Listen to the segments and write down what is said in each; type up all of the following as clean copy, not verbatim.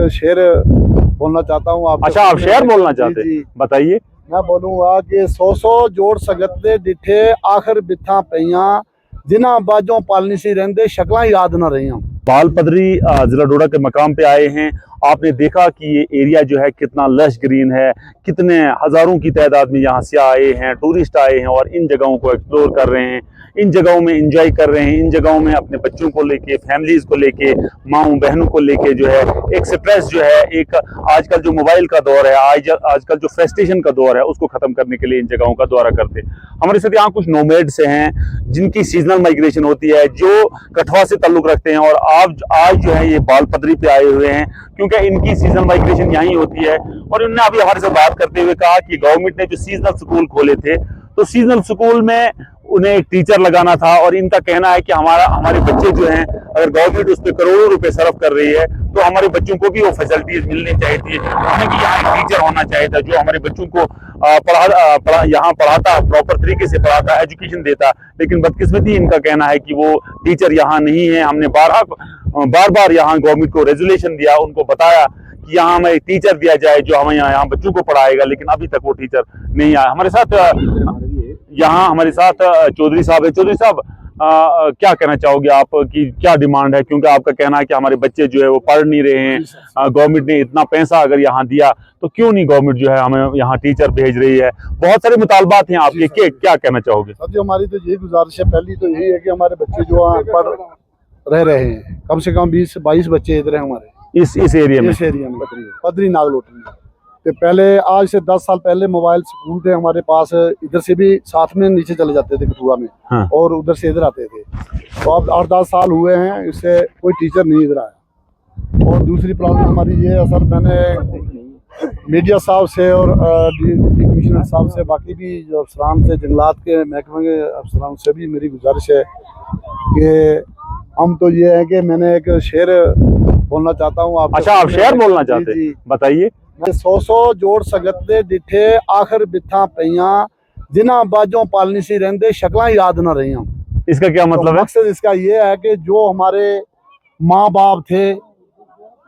शेर बोलना चाहता हूँ। आप अच्छा, आप शेर बोलना चाहते हैं, बताइए। मैं बोलूँगा कि 100 जोड़ संगत दे डिठे आखिर बिथा पईयां जिन्हां बाजों पालनी सी रहंदे शक्लां याद न रहियां। बाल पदरी जिला डोडा के मकाम पे आए हैं। आपने देखा कि ये एरिया जो है कितना लश ग्रीन है, कितने हज़ारों की तादाद में यहाँ से आए हैं, टूरिस्ट आए हैं और इन जगहों को एक्सप्लोर कर रहे हैं, इन जगहों में एंजॉय कर रहे हैं, इन जगहों में अपने बच्चों को लेके, फैमिलीज को लेके, माँओं बहनों को लेके जो है एक स्ट्रेस जो है, एक आजकल जो मोबाइल का दौर है, आजकल जो फ्रस्ट्रेशन का दौर है, उसको खत्म करने के लिए इन जगहों का दौरा करते हैं। हमारे साथ यहाँ कुछ नोमैड्स हैं जिनकी सीजनल माइग्रेशन होती है, जो कठवा से ताल्लुक रखते हैं और आज जो है ये बाल पदरी पे आए हुए हैं क्योंकि इनकी सीजनल माइग्रेशन यहीं होती है। और उन्होंने अभी हमारे से बात करते हुए कहा कि गवर्नमेंट ने जो सीजनल स्कूल खोले थे, तो सीजनल स्कूल में उन्हें एक टीचर लगाना था और इनका कहना है कि हमारे बच्चे जो हैं, अगर गवर्नमेंट उस पर करोड़ों रुपए सर्व कर रही है तो हमारे बच्चों को भी वो फैसिलिटीज मिलनी चाहिए थी। उन्हें कि यहाँ एक टीचर होना चाहिए था जो हमारे बच्चों को यहाँ पढ़ाता, प्रॉपर तरीके से पढ़ाता, एजुकेशन देता। लेकिन बदकिस्मती इनका कहना है कि वो टीचर यहाँ नहीं है। हमने बार बार यहाँ गवर्नमेंट को रेजोल्यूशन दिया, उनको बताया कि यहाँ हमें एक टीचर दिया जाए जो हमें यहाँ बच्चों को पढ़ाएगा, लेकिन अभी तक वो टीचर नहीं आया। हमारे साथ चौधरी साहब है। चौधरी साहब, क्या कहना चाहोगे आप कि क्या डिमांड है, क्योंकि आपका कहना है कि हमारे बच्चे जो है वो पढ़ नहीं रहे हैं, गवर्नमेंट ने इतना पैसा अगर यहाँ दिया तो क्यों नहीं गवर्नमेंट जो है हमें यहाँ टीचर भेज रही है, बहुत सारे मुतालबात हैं आपके, क्या कहना चाहोगे? सर, हमारी तो यही गुजारिश है, पहली तो यही है कि हमारे बच्चे जो पढ़ रहे हैं, कम से कम 20-22 बच्चे इधर हैं हमारे इस एरिया में पदरी नागलोटी में। तो पहले आज से 10 साल पहले मोबाइल स्कूल थे हमारे पास, इधर से भी साथ में नीचे चले जाते थे कठुआ में। हाँ। और उधर से इधर आते थे। तो अब 8-10 साल हुए हैं, इससे कोई टीचर नहीं इधर आया। और दूसरी प्रॉब्लम हमारी ये है सर, मैंने मीडिया साहब से और डिप्टी कमिश्नर साहब से, बाकी भी जो अफसरान से, जंगलात के महकमे के अफसरान से भी मेरी गुजारिश है कि हम तो ये है कि मैंने एक शेर बोलना चाहता हूँ। आप अच्छा, आप शेर बोलना चाहते हैं, बताइए। 100 जोड़ संगत दे डिठे आखिर बिथा पईयां जिन्हां बाजों पालनी सी रहंदे शक्लां याद न रहियां। इसका क्या मतलब है? मकसद इसका ये है कि जो हमारे माँ बाप थे,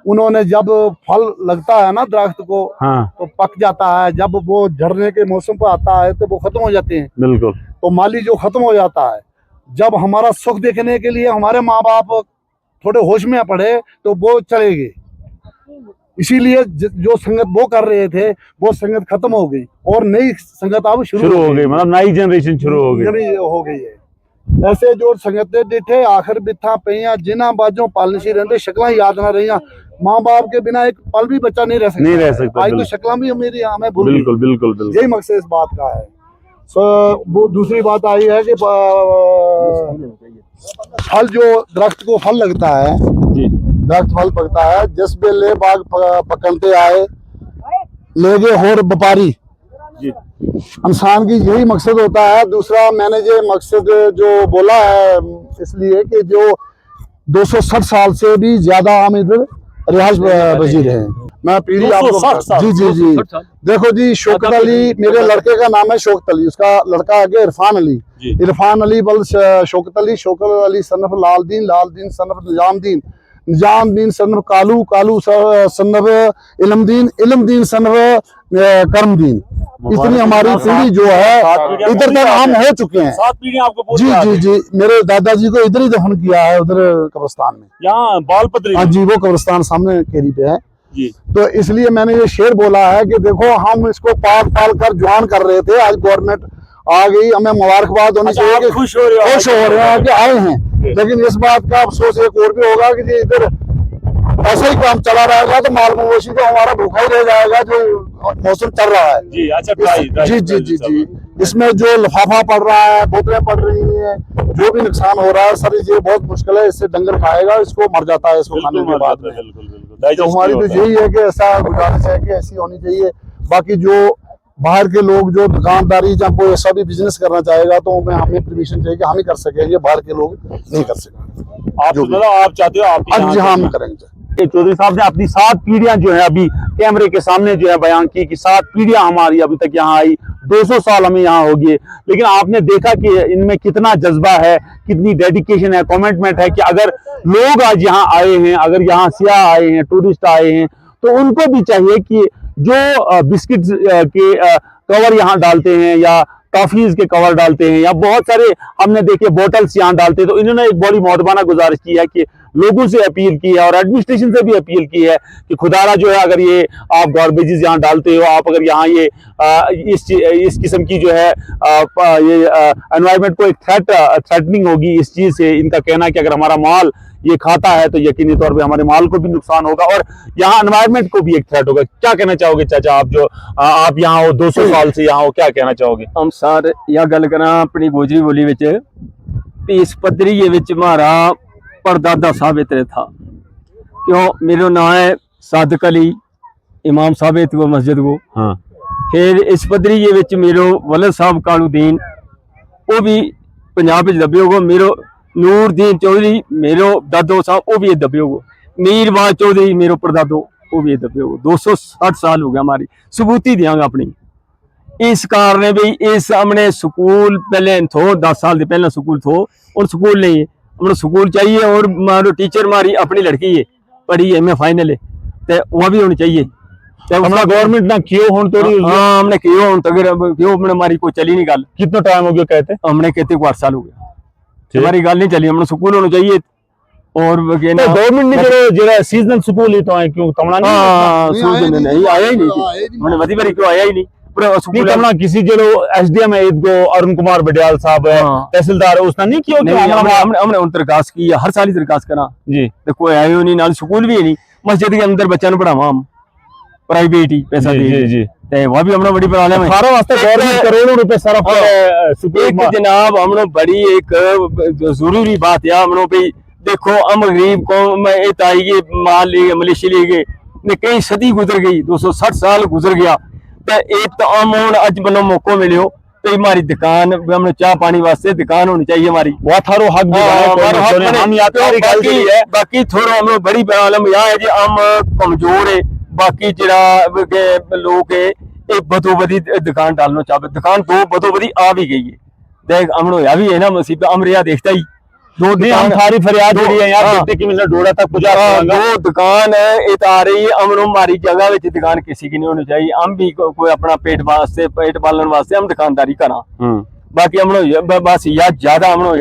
उन्होंने जब फल लगता है ना दरख्त को, हाँ, तो पक जाता है, जब वो झड़ने के मौसम पर आता है तो वो खत्म हो जाते हैं। बिल्कुल। तो माली जो खत्म हो जाता है, जब हमारा सुख देखने के लिए हमारे माँ बाप थोड़े होश में पड़े तो वो चले गए। इसीलिए जो संगत वो कर रहे थे वो संगत खत्म हो गई और नई संगत अब शुरू हो गई, मतलब नई जनरेशन शुरू हो गई है। ऐसे जो संगत डिठे आखिर बिथा पईयां जिन्हां बाजों पालनी सी रहंदे शक्लां याद ना रहियां। माँ बाप के बिना एक पल भी बच्चा नहीं रह सकता। आज तो शक्लां भी मेरी हमें भूल गई। बिल्कुल। यही मकसद इस बात का है। वो दूसरी बात आई है कि फल, जो दरख्त को फल लगता है, दरख्त फल पकता है, जिस बेले बाग पकड़ते आए ले गए होर व्यापारी। इंसान की यही मकसद होता है। दूसरा मैंने ये मकसद जो बोला है इसलिए कि जो 260 साल से भी ज्यादा हम इधर रिहाइश वजीर हैं। मैं पीढ़ी आपको जी देखो जी, शौकत अली मेरे लड़के का नाम है, शौकत अली, उसका लड़का आगे इरफान अली, इरफान अली बल शौकत अली सनफ लालदीन सनफ निजामदीन सनफ कालू सनफ इलमदीन सनफ करमदीन। इतनी हमारी पीढ़ी जो है इधर तक हम हो चुके हैं। 7 पीढ़ी आपको जी मेरे दादाजी को इधर ही दफन किया है, उधर कब्रिस्तान में, यहाँ बाल पदरी। हाँ जी, वो कब्रिस्तान सामने केरी पे है जी। तो इसलिए मैंने ये शेर बोला है कि देखो, हम इसको पाल कर जवान कर रहे थे, आज गवर्नमेंट आ गई, हमें मुबारकबाद होनी चाहिए कि खुश हो रहे हैं कि आए हैं। लेकिन इस बात का अफसोस एक और भी होगा कि इधर ऐसा ही काम चला रहेगा तो माल मवेशी तो हमारा भूखा ही रह जाएगा, जो मौसम चल रहा है जी। अच्छा, जी। इसमें जो लिफाफा पड़ रहा है, बोतलें पड़ रही हैं, जो भी नुकसान हो रहा है सर, ये बहुत मुश्किल है। इससे डंगर खाएगा, इसको मर जाता है इसको खाने के बाद में। तो हमारी तो यही है कि ऐसा गुजारिश है कि ऐसी होनी चाहिए। बाकी जो बाहर के लोग जो दुकानदारी या कोई ऐसा भी बिजनेस करना चाहेगा तो हमें परमिशन चाहिए कि हम ही कर सकेंगे, बाहर के लोग नहीं कर सकेंगे। आप चाहते हो आप? हम करेंगे। चौधरी साहब ने अपनी 7 पीढ़ियां जो है अभी कैमरे के सामने जो है बयान की कि 7 पीढ़ियां हमारी अभी तक यहाँ आई, 200 साल हमें यहाँ हो गए। लेकिन आपने देखा कि इनमें कितना जज्बा है, कितनी डेडिकेशन है, कमिटमेंट है कि अगर लोग आज यहाँ आए हैं, अगर यहाँ सियाह आए हैं, टूरिस्ट आए हैं, तो उनको भी चाहिए कि जो बिस्किट के कवर यहाँ डालते हैं या टॉफीज के कवर डालते हैं या बहुत सारे हमने देखे बोतल्स यहाँ डालते हैं, तो इन्होंने एक बड़ी मौतबाना गुजारिश की है कि लोगों से अपील की है और एडमिनिस्ट्रेशन से भी अपील की है कि खुदारा जो है, अगर ये आप गार्बेजेस यहाँ डालते हो, आप अगर यहाँ ये इस किस्म की जो है ये एनवायरनमेंट को एक थ्रेटनिंग होगी इस चीज से। इनका कहना है कि अगर हमारा माल ये खाता है तो यकीनी तौर पे हमारे माल को भी नुकसान होगा और यहाँ एनवायरनमेंट को भी एक थ्रेट होगा। क्या कहना चाहोगे चाचा, आप जो आप यहाँ हो 200 साल से यहाँ हो, क्या कहना चाहोगे? हम सार यह गल करा अपनी गोजरी बोली विच भी इस पदरी विच हमारा परदादा साहब इतने था। क्यों मेरा नाम है सादक अली, इमाम साहब इत को मस्जिद को। हाँ। फिर इस पदरी विच मेरो वलद साहब कालूदीन वो भी पंजाब दबे हो। मेरो नूरदीन चौधरी मेरो दादो साहब वो भी दबे हो। मीरबाज चौधरी मेरो परदादो वो भी दबे हो। 260 साल हो गया हमारी सबूती देंगे अपनी। इस कारण भी इस हमने स्कूल पहले थो 10 साल पहले स्कूल थो और स्कूल नहीं है, हमने स्कूल चाहिए। और मारो टीचर हमारी अपनी लड़की है पढ़ी है, मैं फाइनल है तो वह भी होनी चाहिए। हमारा गवर्नमेंट ना क्यों होने तोड़ी? हाँ हमने क्यों हूं तक क्यों हमने हमारी कोई चली नहीं गल। कितना टाइम हो गया कहते? हमने कहते को 8 साल हो गया हमारी गल नहीं चली। हमने स्कूल होना चाहिए और गवर्नमेंट ने जो सीजनल स्कूल ही तो है क्यों तमना नहीं आया ही नहीं, हमने मधी बारी क्यों आया ही नहीं। तमना किसी जो एसडीएम है इनको अरुण कुमार बडियाल साहब है, तहसीलदार है, उसने नहीं किया। हमने उन दरखास्त की हर साल ही दरखास्त करा जी, तो कोई आयो नहीं। नाल स्कूल भी है नहीं, मस्जिद के अंदर बच्चा पढ़ावा हम प्राइवेट ही पैसा दे जी। वह भी हमने बड़ी प्रॉब्लम है। गवर्नमेंट करोड़ों रुपए सरफ एक जनाब हमने बड़ी एक जरूरी बात है हमने भी देखो हम गरीब कौम आई माल ले मलेशिया ले गए कई सदी गुजर गई 260 साल गुजर गया। तो एक तो हम अज बनो मौको मिलो तो हमारी दुकान हमने चाह पानी वास्ते दुकान होनी चाहिए हमारी। थारो हक बाकी थोड़ा हमें बड़ी प्रॉब्लम यह है जी हम कमजोर है। बाकी जरा लोग एक बदोबदी दुकान डालना चाहे, दुकान 2 बदोबदी आ भी गई है। देख हमने यह भी है ना मुसीबत अमरिया देखता ही 2 दुकान थारी फरियाद है यार डोड़ा तक पुजा 2 दुकान आ रही है। हम हमारी जगह में दुकान किसी की नहीं होनी चाहिए। हम भी कोई अपना पेट वास्ते पेट पालन वास्ते हम दुकानदारी करा। बाकी हम बस या ज्यादा हम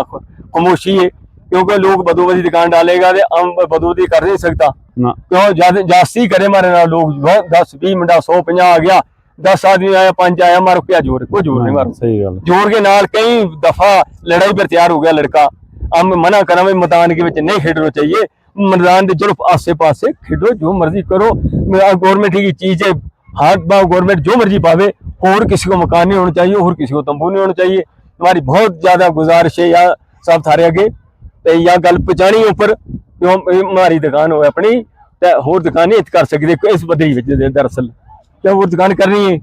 खामोशी है क्योंकि लोग बदोबदी दुकान डालेगा तो हम बदोबदी कर नहीं सकता क्यों जास्ती करे हमारे ना लोग 10-20 मिनट 150 आ गया 10 आदमी आया 5 आया मारो क्या जोर कोई जोर नहीं मारो। सही गल जोर के नाल कई दफा लड़ाई पर तैयार हो गया लड़का। हम मना करा भाई मैदान के नहीं खेडना चाहिए, मैदान के चलो आसे पासे खेडो जो मर्जी करो। गवर्नमेंट की चीज है, हाथ बाव गवर्नमेंट जो मर्जी पावे। और किसी को मकान नहीं होना चाहिए और किसी को तंबू नहीं होना चाहिए। हमारी बहुत ज्यादा गुजारिश है या सब थारे आगे या गल पहुंचानी ऊपर हमारी दुकान हो अपनी होर दुकान नहीं कर सकते इस बदली दरअसल क्या वो दुकान करनी है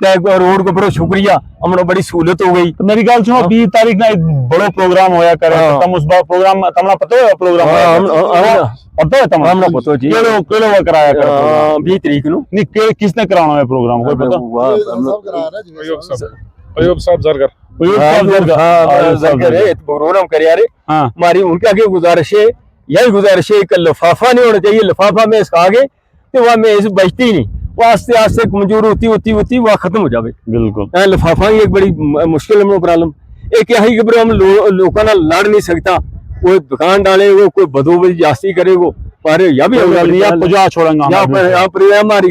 रोड के ऊपर शुक्रिया हमने बड़ी सहूलत हो गई। तो मेरी गल सुनो 20 तारीख ना एक बड़ो प्रोग्राम होया करे तम उस प्रोग्राम तमना पता है प्रोग्राम पता है तम हमने पता जी केलो कराया कर 20 तारीख नु नहीं किसने कराना है प्रोग्राम कोई पता? अयूब साहब जरगर प्रोग्राम करे यार हमारी उनके आगे गुजारिश है यही गुजारिश है एक लिफाफा नहीं होना चाहिए। लिफाफा में इसका आगे तो वह में इस बचती नहीं वो आस्ते आस्ते कमजोर होती वह खत्म हो जाए। बिल्कुल लिफाफा ही एक बड़ी मुश्किल है प्रॉब्लम। एक यही कि हम लोगों ना लड़ नहीं सकता कोई दुकान डाले वो कोई बदोबदी जास्ती करे वो पर या भी हमारी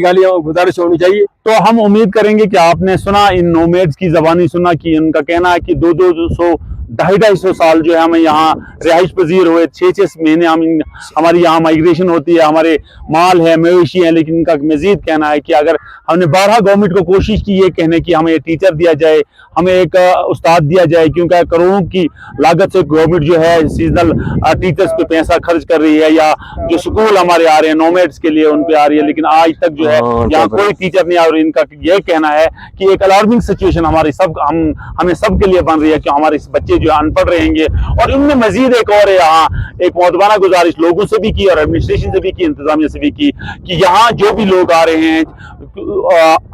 गालियां गुजारिश होनी चाहिए। तो हम उम्मीद करेंगे कि आपने सुना इन नोमैड्स की जबानी सुना कि उनका कहना है कि 200 250 साल जो है हमें यहाँ रिहाइश पजीर हुए 6-6 महीने हमारी यहाँ माइग्रेशन होती है, हमारे माल है मवेशी है। लेकिन इनका मजीद कहना है कि अगर हमने 12 गवर्नमेंट को कोशिश की ये कहने की हमें टीचर दिया जाए, हमें एक उस्ताद दिया जाए, क्योंकि करोड़ों की लागत से गवर्नमेंट जो है सीजनल टीचर्स पे पैसा खर्च कर रही है या जो स्कूल हमारे आ रहे हैं नोमैड्स के लिए उन पे आ रही है, लेकिन आज तक जो है यहाँ कोई टीचर नहीं आ रही। इनका यह कहना है कि एक अलार्मिंग सिचुएशन हमारी हमें सबके लिए बन रही है कि हमारे बच्चे जो अनपढ़ रहेंगे। और इनमें मजीद एक और यहाँ एक मौतबाना गुजारिश लोगों से भी की और एडमिनिस्ट्रेशन से भी की, इंतजामिया से भी की कि यहाँ जो भी लोग आ रहे हैं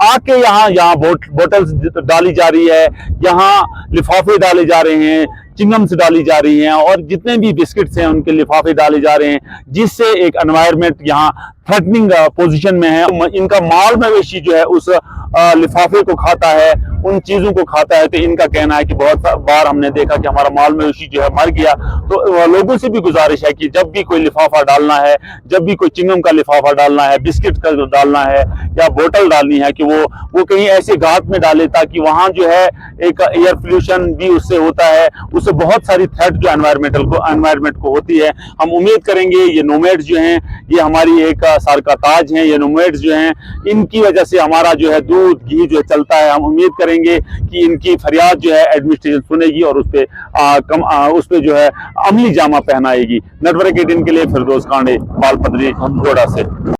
आके यहाँ बोटल्स डाली जा रही है, यहाँ लिफाफे डाले जा रहे हैं, चिंगम्स डाली जा रही हैं और जितने भी बिस्किट्स हैं उनके लिफाफे डाले जा रहे हैं, जिससे एक एनवायरनमेंट यहाँ थ्रेटनिंग पोजीशन में है। इनका माल मवेशी जो है उस लिफाफे को खाता है, उन चीजों को खाता है। तो इनका कहना है कि बहुत बार हमने देखा कि हमारा माल मवेशी जो है मर गया। तो लोगों से भी गुजारिश है कि जब भी कोई लिफाफा डालना है, जब भी कोई चिंगम का लिफाफा डालना है, बिस्किट का डालना है या बोतल डालनी है, कि वो कहीं ऐसे घाट में डाले ताकि वहां जो है एक एयर पोल्यूशन भी उससे होता है, उससे बहुत सारी थ्रेट जो एनवायरमेंट को होती है। हम उम्मीद करेंगे ये नोमैड्स जो हैं ये हमारी एक सर का ताज हैं। ये नोमैड्स जो हैं इनकी वजह से हमारा जो है दूध घी जो है चलता है। हम उम्मीद करेंगे कि इनकी फरियाद जो है एडमिनिस्ट्रेशन सुनेगी और उस पे जो है अमली जामा पहनाएगी। नेटवर्क 18 के लिए फिरदौस कांडे, बालपत्री, गोड़ा से।